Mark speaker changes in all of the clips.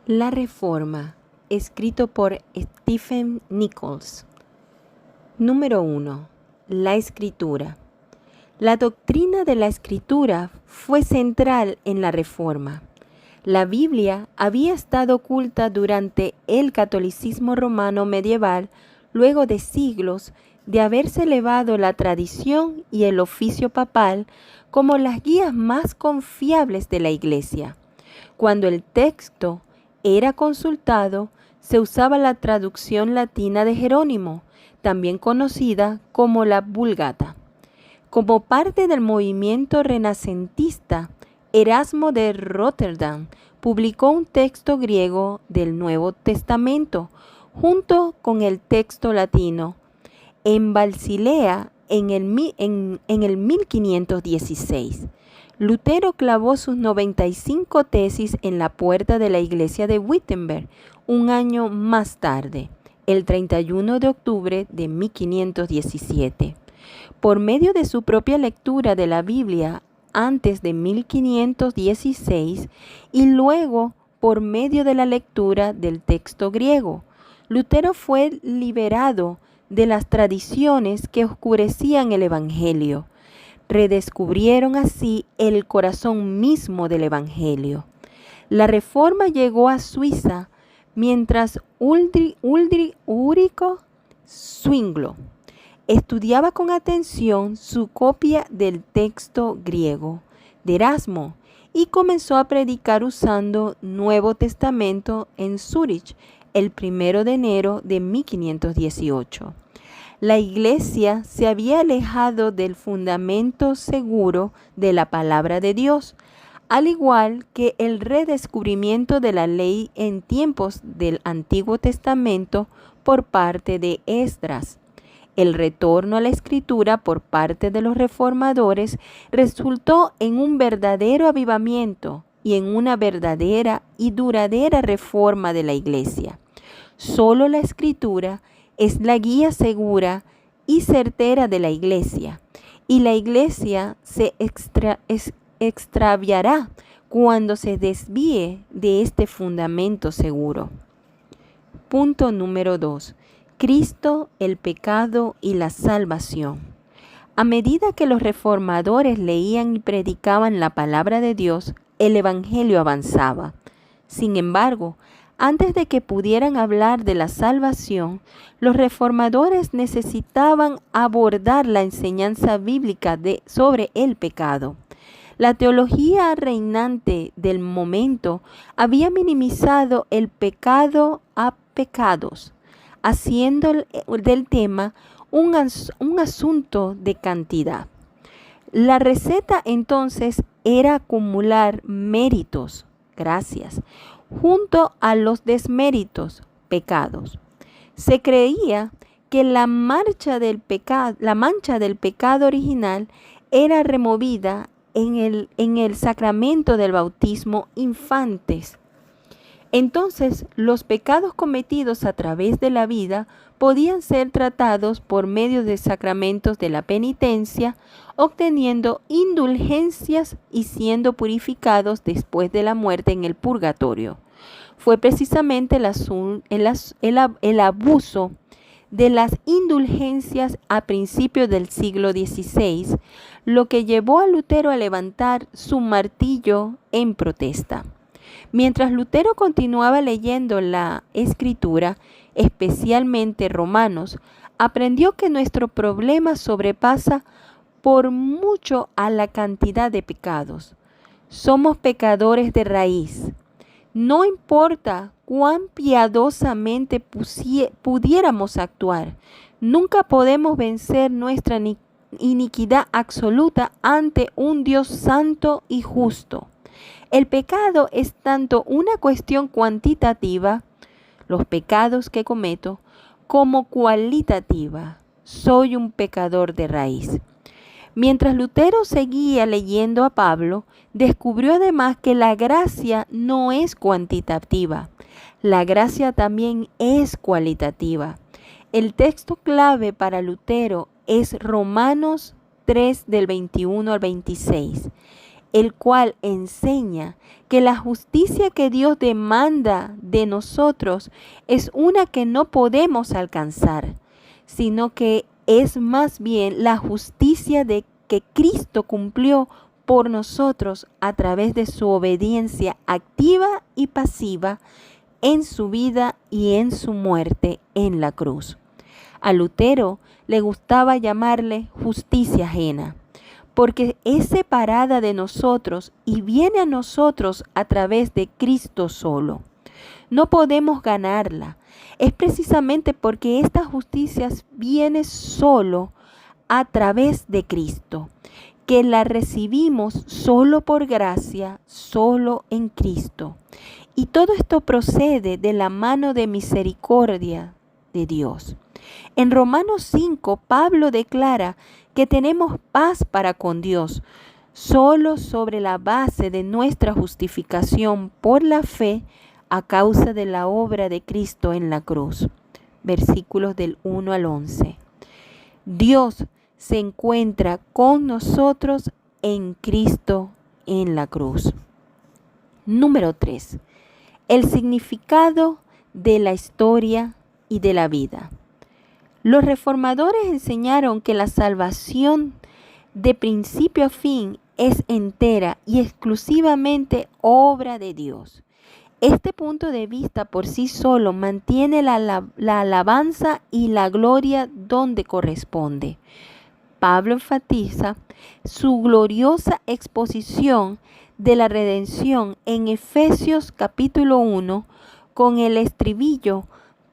Speaker 1: La Reforma, escrito por Stephen Nichols. Número 1. La Escritura. La doctrina de la Escritura fue central en la Reforma. La Biblia había estado oculta durante el catolicismo romano medieval luego de siglos de haberse elevado la tradición y el oficio papal como las guías más confiables de la Iglesia. Cuando el texto era consultado, se usaba la traducción latina de Jerónimo, también conocida como la Vulgata. Como parte del movimiento renacentista, Erasmo de Róterdam publicó un texto griego del Nuevo Testamento junto con el texto latino en Basilea en el 1516. Lutero clavó sus 95 tesis en la puerta de la iglesia de Wittenberg un año más tarde, el 31 de octubre de 1517. Por medio de su propia lectura de la Biblia antes de 1516 y luego por medio de la lectura del texto griego, Lutero fue liberado de las tradiciones que oscurecían el Evangelio. Redescubrieron así el corazón mismo del Evangelio. La Reforma llegó a Suiza mientras Ulrico Zwinglio estudiaba con atención su copia del texto griego de Erasmo y comenzó a predicar usando Nuevo Testamento en Zúrich el 1 de enero de 1518. La Iglesia se había alejado del fundamento seguro de la palabra de Dios, al igual que el redescubrimiento de la ley en tiempos del Antiguo Testamento por parte de Esdras. El retorno a la Escritura por parte de los reformadores resultó en un verdadero avivamiento y en una verdadera y duradera reforma de la Iglesia. Solo la Escritura es la guía segura y certera de la Iglesia, y la Iglesia se extraviará cuando se desvíe de este fundamento seguro. Punto número 2. Cristo, el pecado y la salvación. A medida que los reformadores leían y predicaban la palabra de Dios, el Evangelio avanzaba. Sin embargo, antes de que pudieran hablar de la salvación, los reformadores necesitaban abordar la enseñanza bíblica sobre el pecado. La teología reinante del momento había minimizado el pecado a pecados, haciendo del tema un asunto de cantidad. La receta entonces era acumular méritos, gracias, junto a los desméritos, pecados. Se creía que la mancha del pecado original era removida en el sacramento del bautismo infantes. Entonces, los pecados cometidos a través de la vida podían ser tratados por medio de sacramentos de la penitencia, obteniendo indulgencias y siendo purificados después de la muerte en el purgatorio. Fue precisamente el abuso de las indulgencias a principios del siglo XVI lo que llevó a Lutero a levantar su martillo en protesta. Mientras Lutero continuaba leyendo la Escritura, especialmente Romanos, aprendió que nuestro problema sobrepasa por mucho a la cantidad de pecados. Somos pecadores de raíz. No importa cuán piadosamente pudiéramos actuar, nunca podemos vencer nuestra iniquidad absoluta ante un Dios santo y justo. El pecado es tanto una cuestión cuantitativa, los pecados que cometo, como cualitativa. Soy un pecador de raíz. Mientras Lutero seguía leyendo a Pablo, descubrió además que la gracia no es cuantitativa. La gracia también es cualitativa. El texto clave para Lutero es Romanos 3 del 21 al 26. el cual enseña que la justicia que Dios demanda de nosotros es una que no podemos alcanzar, sino que es más bien la justicia de que Cristo cumplió por nosotros a través de su obediencia activa y pasiva en su vida y en su muerte en la cruz. A Lutero le gustaba llamarle justicia ajena, porque es separada de nosotros y viene a nosotros a través de Cristo solo. No podemos ganarla. Es precisamente porque esta justicia viene solo a través de Cristo, que la recibimos solo por gracia, solo en Cristo. Y todo esto procede de la mano de misericordia de Dios. En Romanos 5, Pablo declara que tenemos paz para con Dios solo sobre la base de nuestra justificación por la fe a causa de la obra de Cristo en la cruz. Versículos del 1 al 11. Dios se encuentra con nosotros en Cristo en la cruz. Número 3. El significado de la historia y de la vida. Los reformadores enseñaron que la salvación de principio a fin es entera y exclusivamente obra de Dios. Este punto de vista por sí solo mantiene la alabanza y la gloria donde corresponde. Pablo enfatiza su gloriosa exposición de la redención en Efesios capítulo 1 con el estribillo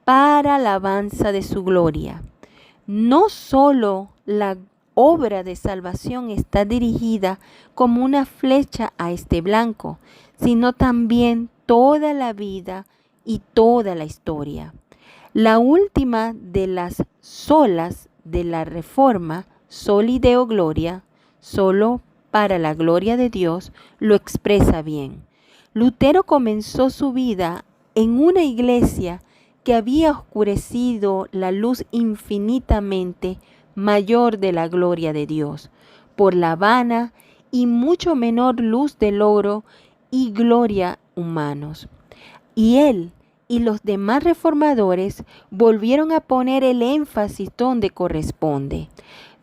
Speaker 1: para alabanza de su gloria. No solo la obra de salvación está dirigida como una flecha a este blanco, sino también toda la vida y toda la historia. La última de las solas de la Reforma, Soli Deo Gloria, solo para la gloria de Dios, lo expresa bien. Lutero comenzó su vida en una iglesia que había oscurecido la luz infinitamente mayor de la gloria de Dios, por la vana y mucho menor luz del oro y gloria humanos. Y él y los demás reformadores volvieron a poner el énfasis donde corresponde.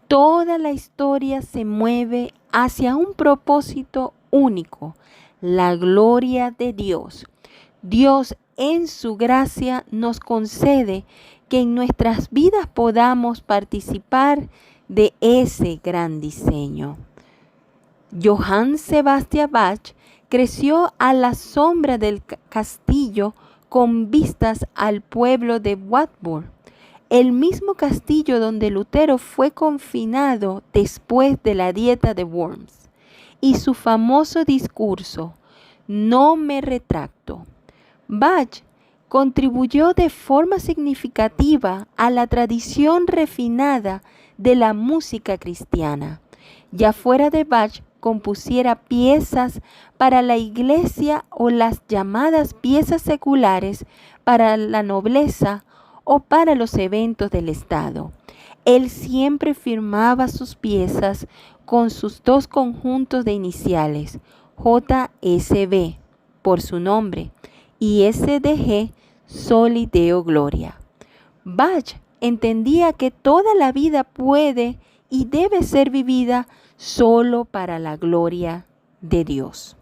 Speaker 1: Toda la historia se mueve hacia un propósito único, la gloria de Dios. Dios en su gracia nos concede que en nuestras vidas podamos participar de ese gran diseño. Johann Sebastian Bach creció a la sombra del castillo con vistas al pueblo de Wartburg, el mismo castillo donde Lutero fue confinado después de la dieta de Worms, y su famoso discurso, "No me retracto". Bach contribuyó de forma significativa a la tradición refinada de la música cristiana. Ya fuera de Bach compusiera piezas para la iglesia o las llamadas piezas seculares para la nobleza o para los eventos del Estado. Él siempre firmaba sus piezas con sus dos conjuntos de iniciales, JSB, por su nombre, y SDG, Soli Deo Gloria. Bach entendía que toda la vida puede y debe ser vivida solo para la gloria de Dios.